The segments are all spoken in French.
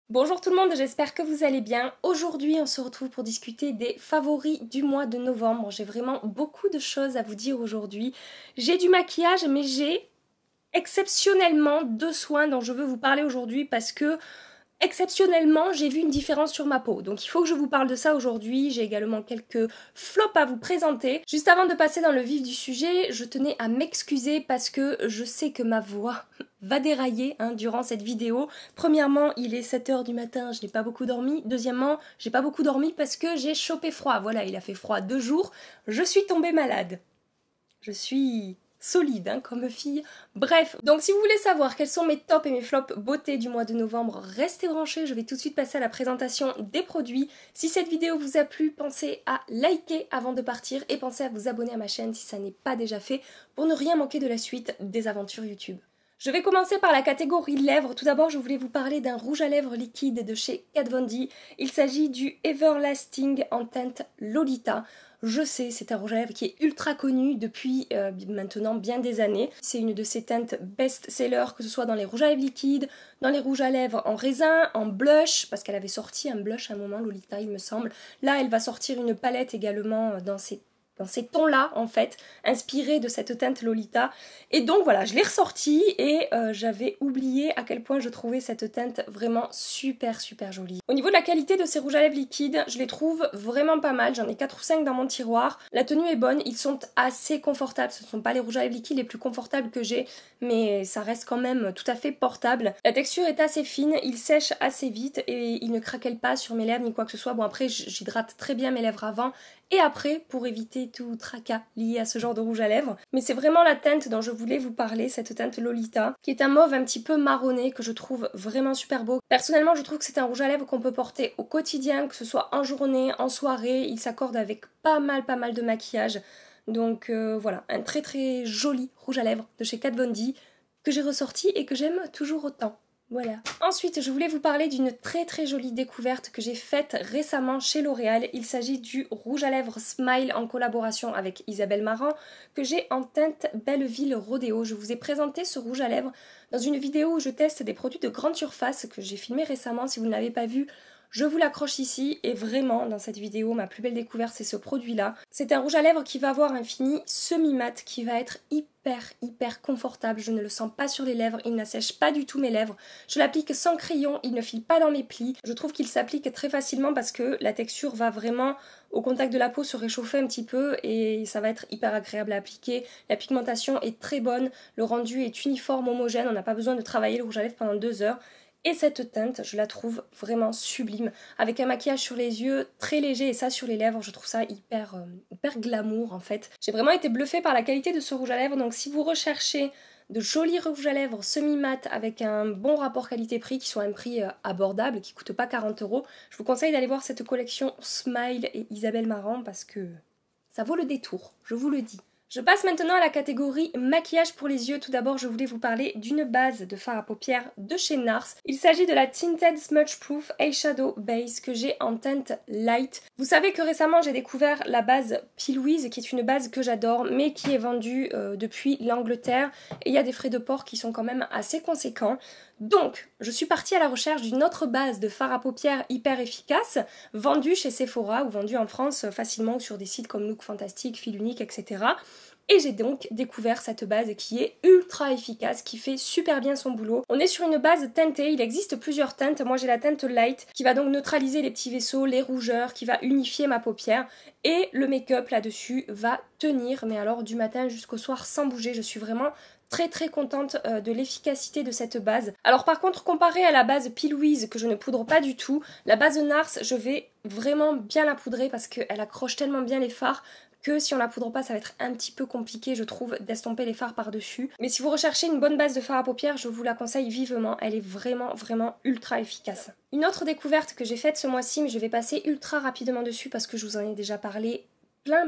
Bonjour tout le monde, j'espère que vous allez bien. Aujourd'hui, on se retrouve pour discuter des favoris du mois de novembre. J'ai vraiment beaucoup de choses à vous dire aujourd'hui. J'ai du maquillage, mais j'ai exceptionnellement deux soins dont je veux vous parler aujourd'hui parce que exceptionnellement, j'ai vu une différence sur ma peau. Donc il faut que je vous parle de ça aujourd'hui. J'ai également quelques flops à vous présenter. Juste avant de passer dans le vif du sujet, je tenais à m'excuser parce que je sais que ma voix va dérailler durant cette vidéo. Premièrement, il est 7 h du matin, je n'ai pas beaucoup dormi. Deuxièmement, j'ai pas beaucoup dormi parce que j'ai chopé froid. Voilà, il a fait froid 2 jours. Je suis tombée malade. Je suis solide comme fille. Bref, donc si vous voulez savoir quels sont mes tops et mes flops beauté du mois de novembre, restez branchés, je vais tout de suite passer à la présentation des produits. Si cette vidéo vous a plu, pensez à liker avant de partir et pensez à vous abonner à ma chaîne si ça n'est pas déjà fait pour ne rien manquer de la suite des aventures YouTube. Je vais commencer par la catégorie lèvres. Tout d'abord, je voulais vous parler d'un rouge à lèvres liquide de chez Kat Von D. Il s'agit du Everlasting en teinte Lolita. Je sais, c'est un rouge à lèvres qui est ultra connu depuis maintenant bien des années. C'est une de ces teintes best-seller, que ce soit dans les rouges à lèvres liquides, dans les rouges à lèvres en raisin, en blush, parce qu'elle avait sorti un blush à un moment, Lolita, il me semble. Là, elle va sortir une palette également dans ces tons-là, en fait, inspirés de cette teinte Lolita. Et donc voilà, je l'ai ressorti et j'avais oublié à quel point je trouvais cette teinte vraiment super jolie. Au niveau de la qualité de ces rouges à lèvres liquides, je les trouve vraiment pas mal. J'en ai 4 ou 5 dans mon tiroir. La tenue est bonne, ils sont assez confortables. Ce ne sont pas les rouges à lèvres liquides les plus confortables que j'ai, mais ça reste quand même tout à fait portable. La texture est assez fine, ils sèchent assez vite et ils ne craquellent pas sur mes lèvres ni quoi que ce soit. Bon après, j'hydrate très bien mes lèvres avant et après pour éviter tout tracas lié à ce genre de rouge à lèvres. Mais c'est vraiment la teinte dont je voulais vous parler, cette teinte Lolita, qui est un mauve un petit peu marronné que je trouve vraiment super beau. Personnellement, je trouve que c'est un rouge à lèvres qu'on peut porter au quotidien, que ce soit en journée, en soirée. Il s'accorde avec pas mal de maquillage. Donc voilà, un très joli rouge à lèvres de chez Kat Von D que j'ai ressorti et que j'aime toujours autant. Voilà. Ensuite, je voulais vous parler d'une très jolie découverte que j'ai faite récemment chez L'Oréal. Il s'agit du rouge à lèvres Smile en collaboration avec Isabelle Marant que j'ai en teinte Belleville Rodeo. Je vous ai présenté ce rouge à lèvres dans une vidéo où je teste des produits de grande surface que j'ai filmé récemment. Si vous ne l'avez pas vu, je vous l'accroche ici et vraiment dans cette vidéo ma plus belle découverte c'est ce produit là. C'est un rouge à lèvres qui va avoir un fini semi-mat qui va être hyper confortable. Je ne le sens pas sur les lèvres, il n'assèche pas du tout mes lèvres. Je l'applique sans crayon, il ne file pas dans mes plis. Je trouve qu'il s'applique très facilement parce que la texture va vraiment au contact de la peau se réchauffer un petit peu et ça va être hyper agréable à appliquer. La pigmentation est très bonne, le rendu est uniforme, homogène, on n'a pas besoin de travailler le rouge à lèvres pendant 2 heures. Et cette teinte, je la trouve vraiment sublime, avec un maquillage sur les yeux très léger et ça sur les lèvres, je trouve ça hyper glamour en fait. J'ai vraiment été bluffée par la qualité de ce rouge à lèvres, donc si vous recherchez de jolis rouges à lèvres semi-mat avec un bon rapport qualité-prix qui soit un prix abordable, qui coûte pas 40 €, je vous conseille d'aller voir cette collection Smile et Isabelle Marant parce que ça vaut le détour, je vous le dis. Je passe maintenant à la catégorie maquillage pour les yeux. Tout d'abord, je voulais vous parler d'une base de fard à paupières de chez NARS. Il s'agit de la Tinted Smudge Proof Eyeshadow Base que j'ai en teinte light. Vous savez que récemment, j'ai découvert la base P. Louise, qui est une base que j'adore, mais qui est vendue depuis l'Angleterre. Et il y a des frais de port qui sont quand même assez conséquents. Donc, je suis partie à la recherche d'une autre base de fard à paupières hyper efficace, vendue chez Sephora ou vendue en France facilement sur des sites comme Look Fantastic, Fil Unique, etc. Et j'ai donc découvert cette base qui est ultra efficace, qui fait super bien son boulot. On est sur une base teintée, il existe plusieurs teintes. Moi j'ai la teinte light qui va donc neutraliser les petits vaisseaux, les rougeurs, qui va unifier ma paupière. Et le make-up là-dessus va tenir, mais alors du matin jusqu'au soir sans bouger. Je suis vraiment très contente de l'efficacité de cette base. Alors par contre, comparé à la base P. Louise que je ne poudre pas du tout, la base NARS, je vais vraiment bien la poudrer parce qu'elle accroche tellement bien les fards que si on la poudre pas, ça va être un petit peu compliqué, je trouve, d'estomper les fards par-dessus. Mais si vous recherchez une bonne base de fard à paupières, je vous la conseille vivement. Elle est vraiment ultra efficace. Une autre découverte que j'ai faite ce mois-ci, mais je vais passer ultra rapidement dessus parce que je vous en ai déjà parlé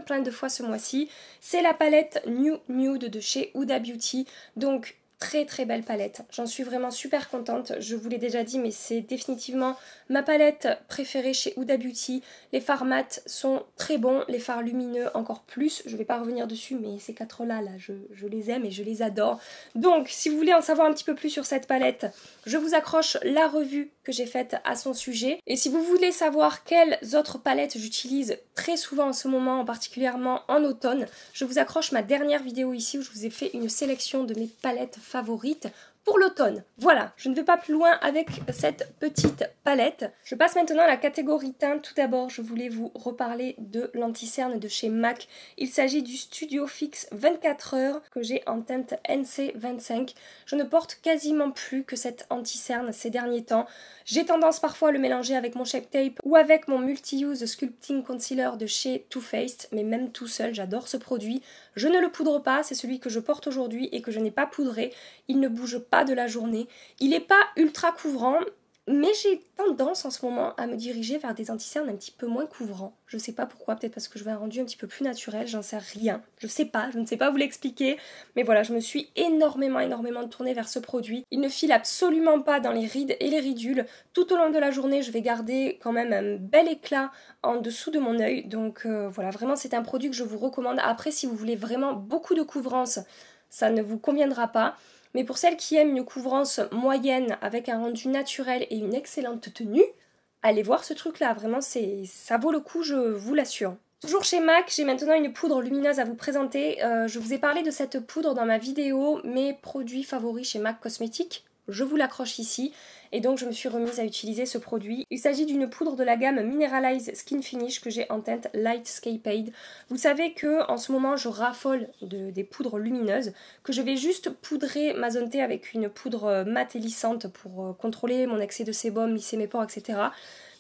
plein de fois ce mois-ci, c'est la palette New Nude de chez Huda Beauty. Donc très belle palette, j'en suis vraiment super contente, je vous l'ai déjà dit mais c'est définitivement ma palette préférée chez Huda Beauty. Les fards mat sont très bons, les fards lumineux encore plus, je vais pas revenir dessus mais ces 4 là je les aime et je les adore. Donc si vous voulez en savoir un petit peu plus sur cette palette, je vous accroche la revue que j'ai faites à son sujet. Et si vous voulez savoir quelles autres palettes j'utilise très souvent en ce moment, particulièrement en automne, je vous accroche ma dernière vidéo ici où je vous ai fait une sélection de mes palettes favorites pour l'automne. Voilà, je ne vais pas plus loin avec cette petite palette. Je passe maintenant à la catégorie teint. Tout d'abord, je voulais vous reparler de l'anti-cerne de chez MAC. Il s'agit du Studio Fix 24 heures que j'ai en teinte NC25. Je ne porte quasiment plus que cette anti-cerne ces derniers temps. J'ai tendance parfois à le mélanger avec mon Shape Tape ou avec mon Multi-Use Sculpting Concealer de chez Too Faced, mais même tout seul, j'adore ce produit. Je ne le poudre pas, c'est celui que je porte aujourd'hui et que je n'ai pas poudré. Il ne bouge pas de la journée. Il n'est pas ultra couvrant, mais j'ai tendance en ce moment à me diriger vers des anti-cernes un petit peu moins couvrants. Je sais pas pourquoi, peut-être parce que je veux un rendu un petit peu plus naturel, j'en sais rien. Je ne sais pas vous l'expliquer, mais voilà, je me suis énormément tournée vers ce produit. Il ne file absolument pas dans les rides et les ridules. Tout au long de la journée, je vais garder quand même un bel éclat en dessous de mon œil. Donc voilà, vraiment c'est un produit que je vous recommande. Après, si vous voulez vraiment beaucoup de couvrance, ça ne vous conviendra pas. Mais pour celles qui aiment une couvrance moyenne avec un rendu naturel et une excellente tenue, allez voir ce truc-là. Vraiment, ça vaut le coup, je vous l'assure. Toujours chez MAC, j'ai maintenant une poudre lumineuse à vous présenter. Je vous ai parlé de cette poudre dans ma vidéo, mes produits favoris chez MAC Cosmetics. Je vous l'accroche ici et donc je me suis remise à utiliser ce produit. Il s'agit d'une poudre de la gamme Mineralize Skin Finish que j'ai en teinte Lightscapade. Vous savez que en ce moment je raffole des poudres lumineuses, que je vais juste poudrer ma zone T avec une poudre mate et lissante pour contrôler mon excès de sébum, lisser mes pores, etc.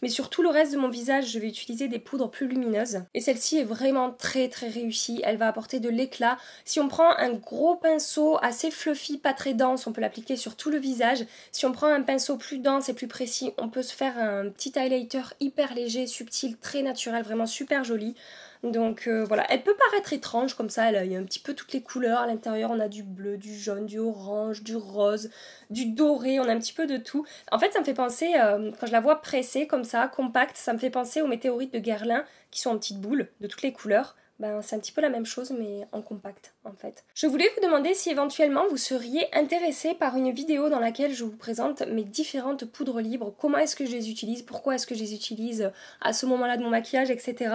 Mais sur tout le reste de mon visage, je vais utiliser des poudres plus lumineuses. Et celle-ci est vraiment très réussie. Elle va apporter de l'éclat. Si on prend un gros pinceau assez fluffy, pas très dense, on peut l'appliquer sur tout le visage. Si on prend un pinceau plus dense et plus précis, on peut se faire un petit highlighter hyper léger, subtil, très naturel, vraiment super joli. Donc voilà, elle peut paraître étrange comme ça, il y a un petit peu toutes les couleurs. À l'intérieur, on a du bleu, du jaune, du orange, du rose, du doré, on a un petit peu de tout. En fait, ça me fait penser, quand je la vois pressée comme ça, compacte, ça me fait penser aux météorites de Guerlain qui sont en petites boules de toutes les couleurs. Ben, c'est un petit peu la même chose mais en compact en fait. Je voulais vous demander si éventuellement vous seriez intéressé par une vidéo dans laquelle je vous présente mes différentes poudres libres, comment est-ce que je les utilise, pourquoi est-ce que je les utilise à ce moment-là de mon maquillage, etc.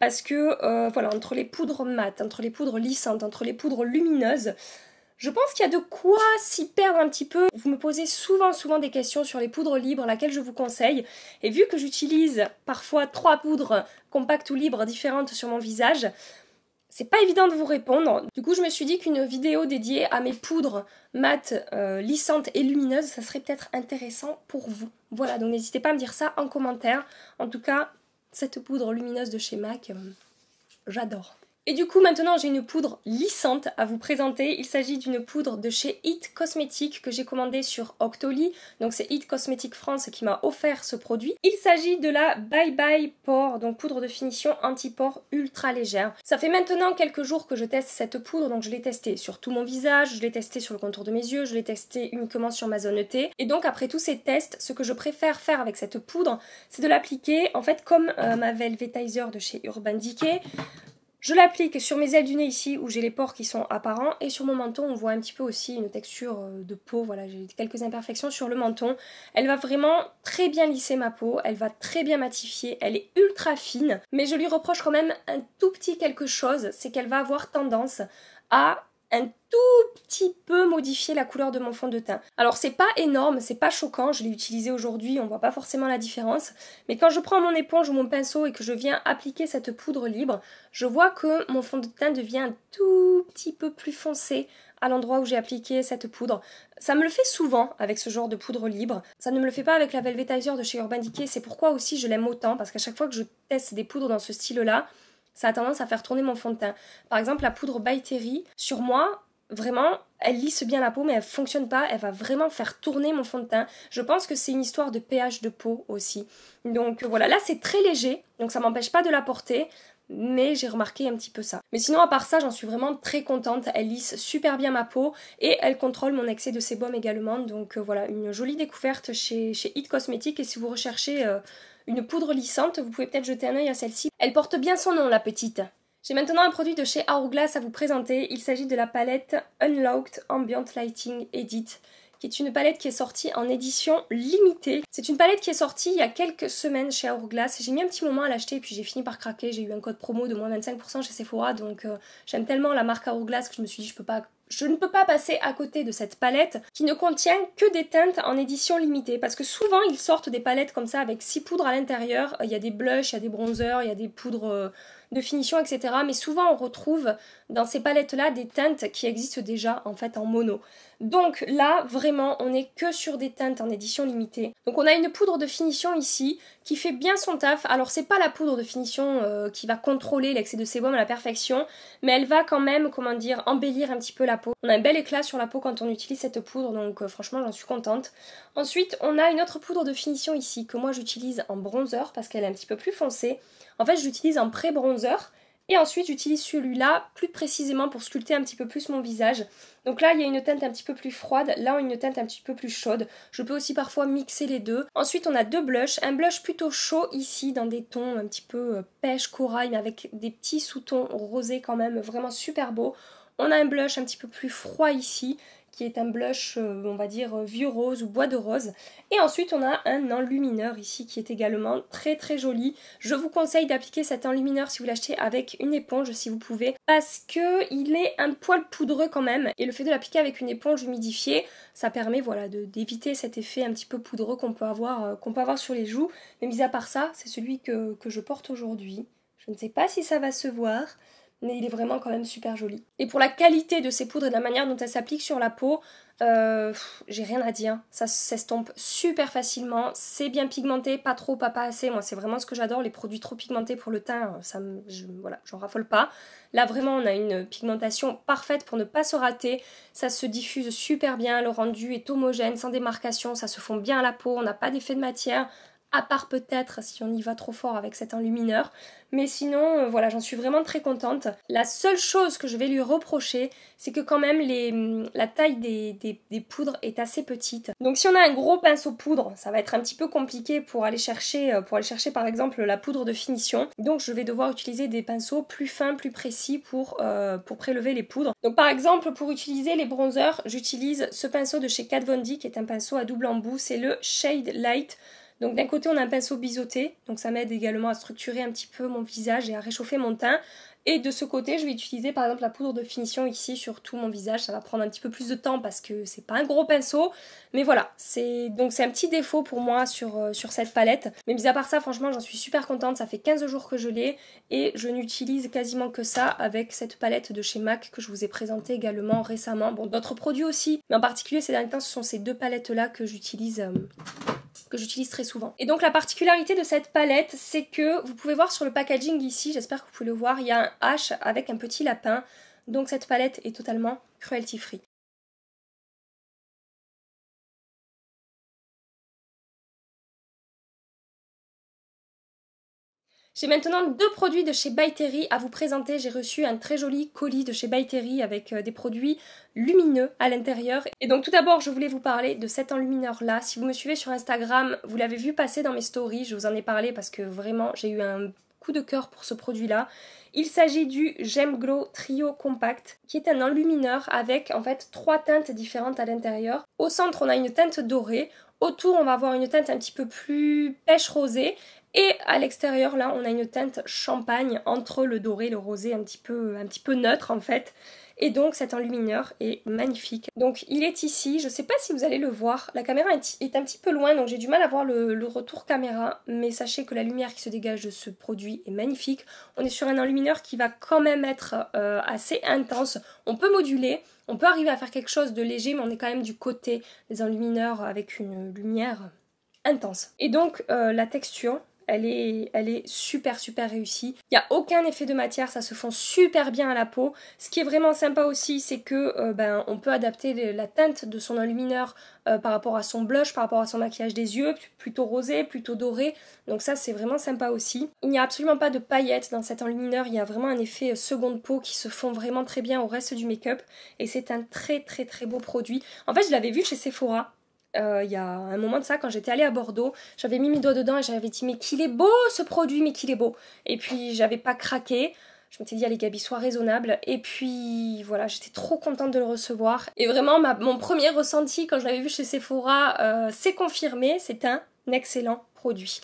Parce que voilà, entre les poudres mates, entre les poudres lissantes, entre les poudres lumineuses, je pense qu'il y a de quoi s'y perdre un petit peu. Vous me posez souvent des questions sur les poudres libres, laquelle je vous conseille. Et vu que j'utilise parfois 3 poudres compactes ou libres différentes sur mon visage, c'est pas évident de vous répondre. Du coup, je me suis dit qu'une vidéo dédiée à mes poudres mates, lissantes et lumineuses, ça serait peut-être intéressant pour vous. Voilà, donc n'hésitez pas à me dire ça en commentaire. En tout cas, cette poudre lumineuse de chez MAC, j'adore. Et du coup maintenant j'ai une poudre lissante à vous présenter. Il s'agit d'une poudre de chez It Cosmetics que j'ai commandée sur Octoly. Donc c'est It Cosmetics France qui m'a offert ce produit. Il s'agit de la Bye Bye Pore, donc poudre de finition anti-pore ultra légère. Ça fait maintenant quelques jours que je teste cette poudre, donc je l'ai testée sur tout mon visage, je l'ai testée sur le contour de mes yeux, je l'ai testée uniquement sur ma zone T. Et donc après tous ces tests, ce que je préfère faire avec cette poudre, c'est de l'appliquer en fait comme ma Velvetizer de chez Urban Decay. Je l'applique sur mes ailes du nez ici où j'ai les pores qui sont apparents et sur mon menton on voit un petit peu aussi une texture de peau, voilà j'ai quelques imperfections sur le menton. Elle va vraiment très bien lisser ma peau, elle va très bien matifier, elle est ultra fine mais je lui reproche quand même un tout petit quelque chose, c'est qu'elle va avoir tendance à un tout petit peu modifier la couleur de mon fond de teint. Alors c'est pas énorme, c'est pas choquant, je l'ai utilisé aujourd'hui, on voit pas forcément la différence, mais quand je prends mon éponge ou mon pinceau et que je viens appliquer cette poudre libre, je vois que mon fond de teint devient un tout petit peu plus foncé à l'endroit où j'ai appliqué cette poudre. Ça me le fait souvent avec ce genre de poudre libre, ça ne me le fait pas avec la Velvetizer de chez Urban Decay, c'est pourquoi aussi je l'aime autant, parce qu'à chaque fois que je teste des poudres dans ce style-là, ça a tendance à faire tourner mon fond de teint. Par exemple, la poudre By Terry, sur moi, vraiment, elle lisse bien la peau, mais elle fonctionne pas, elle va vraiment faire tourner mon fond de teint. Je pense que c'est une histoire de pH de peau aussi. Donc voilà, là c'est très léger, donc ça m'empêche pas de la porter, mais j'ai remarqué un petit peu ça. Mais sinon, à part ça, j'en suis vraiment très contente. Elle lisse super bien ma peau et elle contrôle mon excès de sébum également. Donc voilà, une jolie découverte chez It Cosmetics. Et si vous recherchez une poudre lissante, vous pouvez peut-être jeter un œil à celle-ci. Elle porte bien son nom, la petite. J'ai maintenant un produit de chez Hourglass à vous présenter. Il s'agit de la palette Unlocked Ambient Lighting Edit qui est une palette qui est sortie en édition limitée. C'est une palette qui est sortie il y a quelques semaines chez Hourglass. J'ai mis un petit moment à l'acheter et puis j'ai fini par craquer. J'ai eu un code promo de moins 25% chez Sephora, donc j'aime tellement la marque Hourglass que je me suis dit je ne peux pas passer à côté de cette palette qui ne contient que des teintes en édition limitée, parce que souvent ils sortent des palettes comme ça avec 6 poudres à l'intérieur. Il y a des blushs, il y a des bronzers, il y a des poudres de finition, etc. Mais souvent on retrouve dans ces palettes là des teintes qui existent déjà en fait en mono. Donc là vraiment on n'est que sur des teintes en édition limitée. Donc on a une poudre de finition ici qui fait bien son taf. Alors c'est pas la poudre de finition qui va contrôler l'excès de sébum à la perfection, mais elle va quand même, comment dire, embellir un petit peu la peau. On a un bel éclat sur la peau quand on utilise cette poudre, donc franchement j'en suis contente. Ensuite on a une autre poudre de finition ici que moi j'utilise en bronzer parce qu'elle est un petit peu plus foncée. En fait, je l'utilise en pré-bronzer et ensuite j'utilise celui-là plus précisément pour sculpter un petit peu plus mon visage. Donc là, il y a une teinte un petit peu plus froide, là, on a une teinte un petit peu plus chaude. Je peux aussi parfois mixer les deux. Ensuite, on a deux blushs. Un blush plutôt chaud ici, dans des tons un petit peu pêche, corail, mais avec des petits sous-tons rosés quand même, vraiment super beau. On a un blush un petit peu plus froid ici, qui est un blush, on va dire, vieux rose ou bois de rose. Et ensuite, on a un enlumineur ici qui est également très très joli. Je vous conseille d'appliquer cet enlumineur si vous l'achetez avec une éponge, si vous pouvez, parce que il est un poil poudreux quand même. Et le fait de l'appliquer avec une éponge humidifiée, ça permet voilà, d'éviter cet effet un petit peu poudreux qu'on peut avoir sur les joues. Mais mis à part ça, c'est celui que je porte aujourd'hui. Je ne sais pas si ça va se voir, mais il est vraiment quand même super joli. Et pour la qualité de ces poudres et de la manière dont elles s'appliquent sur la peau, j'ai rien à dire. Ça s'estompe super facilement, c'est bien pigmenté, pas trop, pas assez. Moi c'est vraiment ce que j'adore, les produits trop pigmentés pour le teint, voilà, j'en raffole pas. Là vraiment on a une pigmentation parfaite pour ne pas se rater, ça se diffuse super bien, le rendu est homogène, sans démarcation, ça se fond bien à la peau, on n'a pas d'effet de matière. À part peut-être si on y va trop fort avec cet enlumineur. Mais sinon, voilà, j'en suis vraiment très contente. La seule chose que je vais lui reprocher, c'est que quand même la taille des poudres est assez petite. Donc si on a un gros pinceau poudre, ça va être un petit peu compliqué pour aller chercher par exemple la poudre de finition. Donc je vais devoir utiliser des pinceaux plus fins, plus précis pour prélever les poudres. Donc par exemple, pour utiliser les bronzers, j'utilise ce pinceau de chez Kat Von D qui est un pinceau à double embout, c'est le Shade Light. Donc d'un côté on a un pinceau biseauté, donc ça m'aide également à structurer un petit peu mon visage et à réchauffer mon teint. Et de ce côté je vais utiliser par exemple la poudre de finition ici sur tout mon visage, ça va prendre un petit peu plus de temps parce que c'est pas un gros pinceau. Mais voilà, c'est un petit défaut pour moi sur cette palette. Mais mis à part ça, franchement j'en suis super contente, ça fait 15 jours que je l'ai et je n'utilise quasiment que ça avec cette palette de chez MAC que je vous ai présentée également récemment. Bon, d'autres produits aussi, mais en particulier ces derniers temps ce sont ces deux palettes là que j'utilise très souvent. Et donc la particularité de cette palette, c'est que vous pouvez voir sur le packaging ici, j'espère que vous pouvez le voir, il y a un H avec un petit lapin. Donc cette palette est totalement cruelty free. J'ai maintenant deux produits de chez By Terry à vous présenter. J'ai reçu un très joli colis de chez By Terry avec des produits lumineux à l'intérieur. Et donc tout d'abord, je voulais vous parler de cet enlumineur là. Si vous me suivez sur Instagram, vous l'avez vu passer dans mes stories. Je vous en ai parlé parce que vraiment, j'ai eu un coup de cœur pour ce produit là. Il s'agit du Gem Glow Trio Compact, qui est un enlumineur avec en fait 3 teintes différentes à l'intérieur. Au centre, on a une teinte dorée. Autour, on va avoir une teinte un petit peu plus pêche rosée. Et à l'extérieur, là, on a une teinte champagne entre le doré et le rosé, un petit peu neutre en fait. Et donc cet enlumineur est magnifique. Donc il est ici, je ne sais pas si vous allez le voir, la caméra est un petit peu loin donc j'ai du mal à voir le retour caméra, mais sachez que la lumière qui se dégage de ce produit est magnifique. On est sur un enlumineur qui va quand même être assez intense, on peut moduler, on peut arriver à faire quelque chose de léger, mais on est quand même du côté des enlumineurs avec une lumière intense. Et donc la texture, elle est super réussie. Il n'y a aucun effet de matière, ça se fond super bien à la peau. Ce qui est vraiment sympa aussi, c'est que on peut adapter la teinte de son enlumineur par rapport à son blush, par rapport à son maquillage des yeux, plutôt rosé, plutôt doré. Donc ça c'est vraiment sympa aussi. Il n'y a absolument pas de paillettes dans cet enlumineur, il y a vraiment un effet seconde peau qui se fond vraiment très bien au reste du make-up. Et c'est un très beau produit. En fait je l'avais vu chez Sephora. Il y a un moment de ça, quand j'étais allée à Bordeaux, j'avais mis mes doigts dedans et j'avais dit mais qu'il est beau ce produit, mais qu'il est beau. Et puis j'avais pas craqué. Je m'étais dit, allez Gabi, sois raisonnable. Et puis voilà, j'étais trop contente de le recevoir. Et vraiment, mon premier ressenti quand je l'avais vu chez Sephora s'est confirmé. C'est un excellent produit.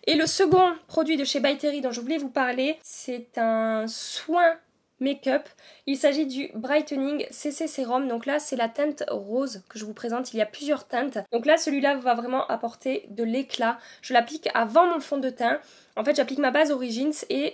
Et le second produit de chez By Terry dont je voulais vous parler, c'est un soin make-up. Il s'agit du Brightening CC Serum. Donc là, c'est la teinte rose que je vous présente. Il y a plusieurs teintes. Donc là, celui-là va vraiment apporter de l'éclat. Je l'applique avant mon fond de teint. En fait, j'applique ma base Origins et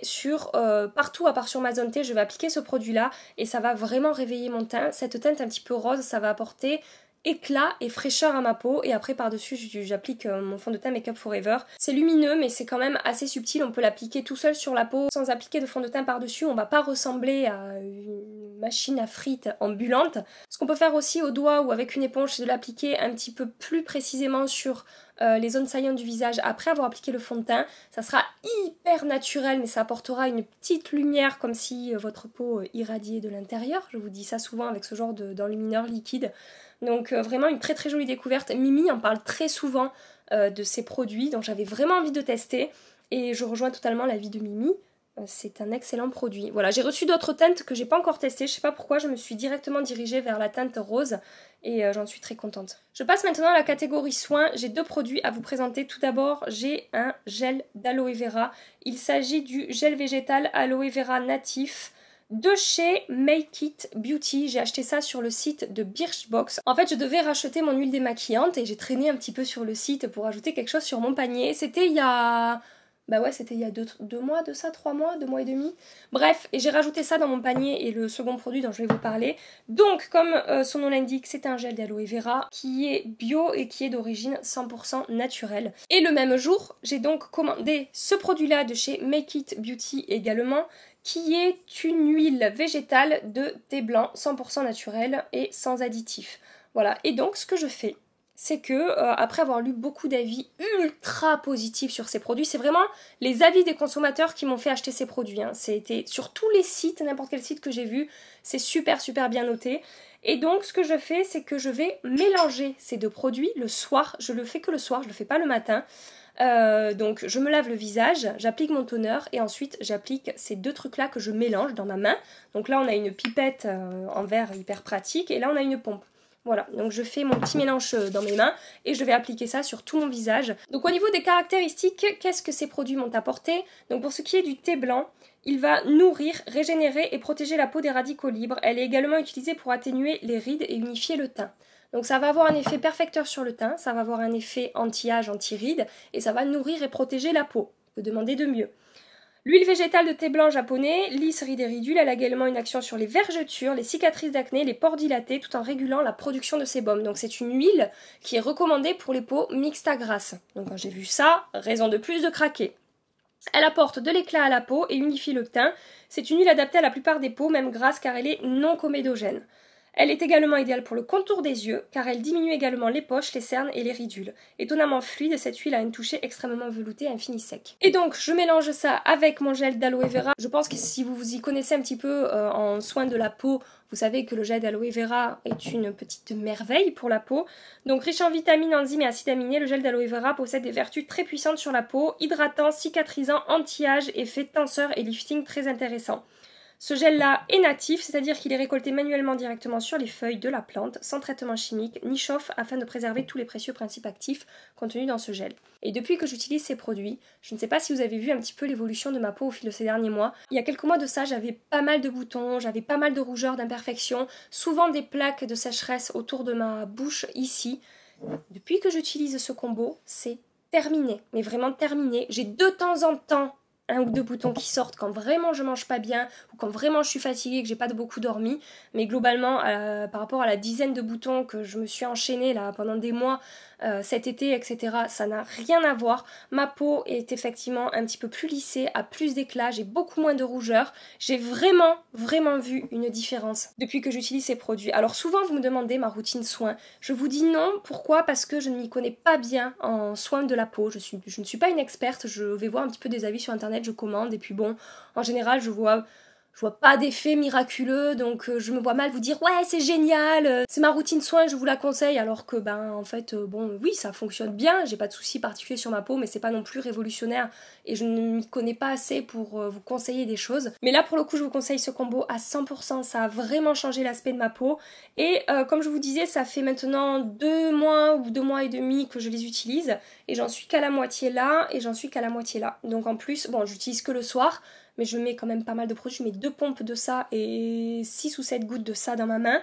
partout à part sur ma zone T, je vais appliquer ce produit-là et ça va vraiment réveiller mon teint. Cette teinte un petit peu rose, ça va apporter éclat et fraîcheur à ma peau. Et après, par-dessus, j'applique mon fond de teint Make Up Forever. C'est lumineux, mais c'est quand même assez subtil. On peut l'appliquer tout seul sur la peau sans appliquer de fond de teint par-dessus. On va pas ressembler à une machine à frites ambulante. Ce qu'on peut faire aussi au doigt ou avec une éponge, c'est de l'appliquer un petit peu plus précisément sur les zones saillantes du visage après avoir appliqué le fond de teint. Ça sera hyper naturel, mais ça apportera une petite lumière comme si votre peau irradiait de l'intérieur. Je vous dis ça souvent avec ce genre d'enlumineur liquide. Donc vraiment une très très jolie découverte. Mimi en parle très souvent de ces produits, donc j'avais vraiment envie de tester. Et je rejoins totalement l'avis de Mimi. C'est un excellent produit. Voilà, j'ai reçu d'autres teintes que j'ai pas encore testées. Je sais pas pourquoi, je me suis directement dirigée vers la teinte rose et j'en suis très contente. Je passe maintenant à la catégorie soins. J'ai deux produits à vous présenter. Tout d'abord, j'ai un gel d'aloe vera. Il s'agit du gel végétal aloe vera natif de chez Make It Beauty. J'ai acheté ça sur le site de Birchbox. En fait, je devais racheter mon huile démaquillante et j'ai traîné un petit peu sur le site pour ajouter quelque chose sur mon panier. C'était il y a... Bah ouais, c'était il y a 2 mois de ça, 3 mois, 2 mois et demi. Bref, et j'ai rajouté ça dans mon panier et le second produit dont je vais vous parler. Donc, comme son nom l'indique, c'est un gel d'aloe vera qui est bio et qui est d'origine 100% naturelle. Et le même jour, j'ai donc commandé ce produit-là de chez Make It Beauty également, qui est une huile végétale de thé blanc 100% naturel et sans additifs. Voilà, et donc ce que je fais, c'est que après avoir lu beaucoup d'avis ultra positifs sur ces produits, c'est vraiment les avis des consommateurs qui m'ont fait acheter ces produits. Hein. C'était sur tous les sites, n'importe quel site que j'ai vu, c'est super bien noté. Et donc ce que je fais, c'est que je vais mélanger ces deux produits le soir. Je le fais que le soir, je le fais pas le matin. Donc je me lave le visage, j'applique mon toner et ensuite j'applique ces deux trucs là que je mélange dans ma main. Donc là on a une pipette en verre hyper pratique et là on a une pompe. Voilà, donc je fais mon petit mélange dans mes mains et je vais appliquer ça sur tout mon visage. Donc au niveau des caractéristiques, qu'est-ce que ces produits m'ont apporté? Donc pour ce qui est du thé blanc, il va nourrir, régénérer et protéger la peau des radicaux libres. Elle est également utilisée pour atténuer les rides et unifier le teint. Donc ça va avoir un effet perfecteur sur le teint, ça va avoir un effet anti-âge, anti-rides et ça va nourrir et protéger la peau. On peut demander de mieux. L'huile végétale de thé blanc japonais lisse rides et ridules, elle a également une action sur les vergetures, les cicatrices d'acné, les pores dilatés, tout en régulant la production de sébum. Donc c'est une huile qui est recommandée pour les peaux mixtes à grasses. Donc quand j'ai vu ça, raison de plus de craquer. Elle apporte de l'éclat à la peau et unifie le teint. C'est une huile adaptée à la plupart des peaux, même grasses, car elle est non comédogène. Elle est également idéale pour le contour des yeux, car elle diminue également les poches, les cernes et les ridules. Étonnamment fluide, cette huile a une toucher extrêmement veloutée et un fini sec. Et donc, je mélange ça avec mon gel d'aloe vera. Je pense que si vous vous y connaissez un petit peu en soins de la peau, vous savez que le gel d'aloe vera est une petite merveille pour la peau. Donc, riche en vitamines, enzymes et acides aminés, le gel d'aloe vera possède des vertus très puissantes sur la peau, hydratant, cicatrisant, anti-âge, effet tenseur et lifting très intéressant. Ce gel-là est natif, c'est-à-dire qu'il est récolté manuellement directement sur les feuilles de la plante, sans traitement chimique, ni chauffe, afin de préserver tous les précieux principes actifs contenus dans ce gel. Et depuis que j'utilise ces produits, je ne sais pas si vous avez vu un petit peu l'évolution de ma peau au fil de ces derniers mois. Il y a quelques mois de ça, j'avais pas mal de boutons, j'avais pas mal de rougeurs, d'imperfections, souvent des plaques de sécheresse autour de ma bouche ici. Depuis que j'utilise ce combo, c'est terminé, mais vraiment terminé. J'ai de temps en temps un ou deux boutons qui sortent quand vraiment je mange pas bien ou quand vraiment je suis fatiguée et que j'ai pas beaucoup dormi, mais globalement par rapport à la dizaine de boutons que je me suis enchaînée là pendant des mois cet été, etc., ça n'a rien à voir. Ma peau est effectivement un petit peu plus lissée, a plus d'éclat, j'ai beaucoup moins de rougeur. J'ai vraiment vu une différence depuis que j'utilise ces produits. Alors souvent vous me demandez ma routine soins. Je vous dis non, pourquoi? Parce que je ne m'y connais pas bien en soins de la peau. Je ne suis pas une experte, je vais voir un petit peu des avis sur internet, je commande et puis bon, en général je vois je vois pas d'effet miraculeux, donc je me vois mal vous dire ouais c'est génial, c'est ma routine soin, je vous la conseille, alors que ben en fait bon oui ça fonctionne bien, j'ai pas de soucis particuliers sur ma peau, mais c'est pas non plus révolutionnaire et je ne m'y connais pas assez pour vous conseiller des choses. Mais là pour le coup je vous conseille ce combo à 100%, ça a vraiment changé l'aspect de ma peau et comme je vous disais ça fait maintenant 2 mois ou 2 mois et demi que je les utilise et j'en suis qu'à la moitié là et j'en suis qu'à la moitié là. Donc en plus bon j'utilise que le soir, mais je mets quand même pas mal de produits, je mets 2 pompes de ça et 6 ou 7 gouttes de ça dans ma main.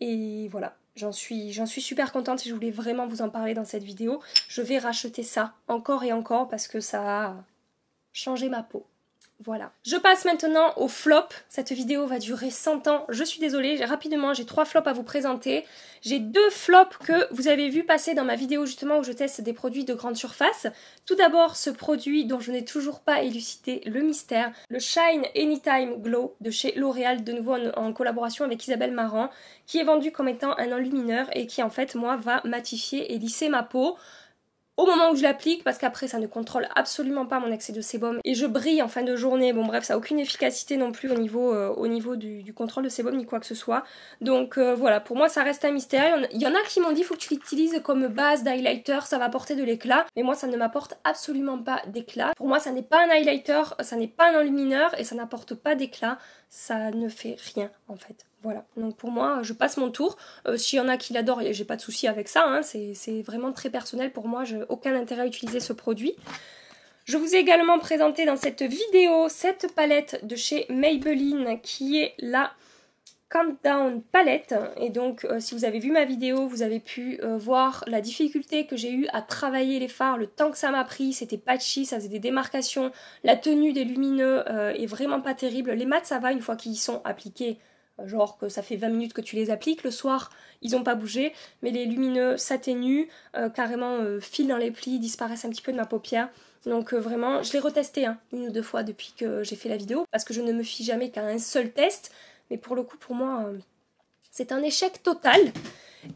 Et voilà, j'en suis super contente et je voulais vraiment vous en parler dans cette vidéo. Je vais racheter ça encore et encore parce que ça a changé ma peau. Voilà. Je passe maintenant au flop. Cette vidéo va durer 100 ans. Je suis désolée, rapidement, j'ai 3 flops à vous présenter. J'ai 2 flops que vous avez vu passer dans ma vidéo justement où je teste des produits de grande surface. Tout d'abord, ce produit dont je n'ai toujours pas élucidé le mystère, le Shine Anytime Glow de chez L'Oréal, de nouveau en collaboration avec Isabelle Marant, qui est vendu comme étant un enlumineur et qui en fait, moi, va matifier et lisser ma peau au moment où je l'applique, parce qu'après ça ne contrôle absolument pas mon excès de sébum et je brille en fin de journée. Bon bref, ça n'a aucune efficacité non plus au niveau du contrôle de sébum ni quoi que ce soit. Donc voilà, pour moi ça reste un mystère. Il y en a qui m'ont dit faut que tu l'utilises comme base d'highlighter, ça va apporter de l'éclat. Mais moi ça ne m'apporte absolument pas d'éclat. Pour moi ça n'est pas un highlighter, ça n'est pas un enlumineur et ça n'apporte pas d'éclat. Ça ne fait rien en fait. Voilà, donc pour moi, je passe mon tour. S'il y en a qui l'adorent, j'ai pas de souci avec ça, hein. C'est vraiment très personnel pour moi, j'ai aucun intérêt à utiliser ce produit. Je vous ai également présenté dans cette vidéo cette palette de chez Maybelline qui est la Countdown palette. Et donc si vous avez vu ma vidéo, vous avez pu voir la difficulté que j'ai eu à travailler les fards, le temps que ça m'a pris, c'était patchy, ça faisait des démarcations, la tenue des lumineux est vraiment pas terrible. Les mats ça va une fois qu'ils y sont appliqués. Genre que ça fait 20 minutes que tu les appliques, le soir ils n'ont pas bougé, mais les lumineux s'atténuent, carrément filent dans les plis, disparaissent un petit peu de ma paupière. Donc vraiment, je l'ai retesté hein, 1 ou 2 fois depuis que j'ai fait la vidéo, parce que je ne me fie jamais qu'à un seul test, mais pour le coup pour moi c'est un échec total.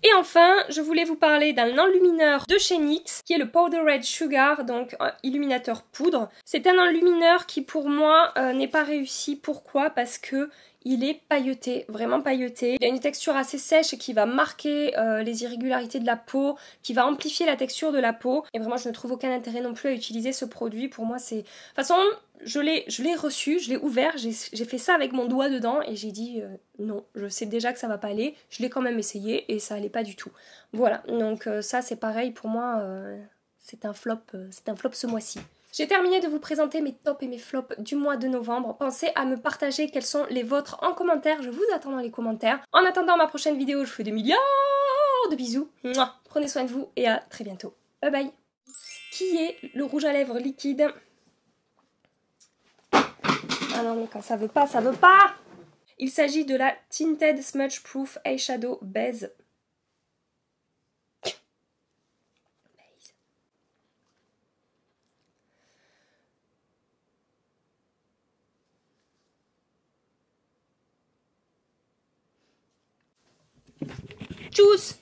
Et enfin, je voulais vous parler d'un enlumineur de chez NYX, qui est le Powder Red Sugar, donc illuminateur poudre. C'est un enlumineur qui pour moi n'est pas réussi. Pourquoi? Parce que il est pailleté, vraiment pailleté. Il a une texture assez sèche qui va marquer les irrégularités de la peau, qui va amplifier la texture de la peau. Et vraiment, je ne trouve aucun intérêt non plus à utiliser ce produit. Pour moi, c'est... De toute façon, je l'ai reçu, je l'ai ouvert, j'ai fait ça avec mon doigt dedans et j'ai dit non, je sais déjà que ça va pas aller. Je l'ai quand même essayé et ça allait pas du tout. Voilà, donc ça c'est pareil pour moi, c'est un flop ce mois-ci. J'ai terminé de vous présenter mes tops et mes flops du mois de novembre. Pensez à me partager quels sont les vôtres en commentaire. Je vous attends dans les commentaires. En attendant ma prochaine vidéo, je vous fais des milliards de bisous. Mouah. Prenez soin de vous et à très bientôt. Bye bye. Qui est le rouge à lèvres liquide? Ah non mais quand ça veut pas, ça veut pas! Il s'agit de la Tinted Smudge Proof Eyeshadow Base. Tchuss!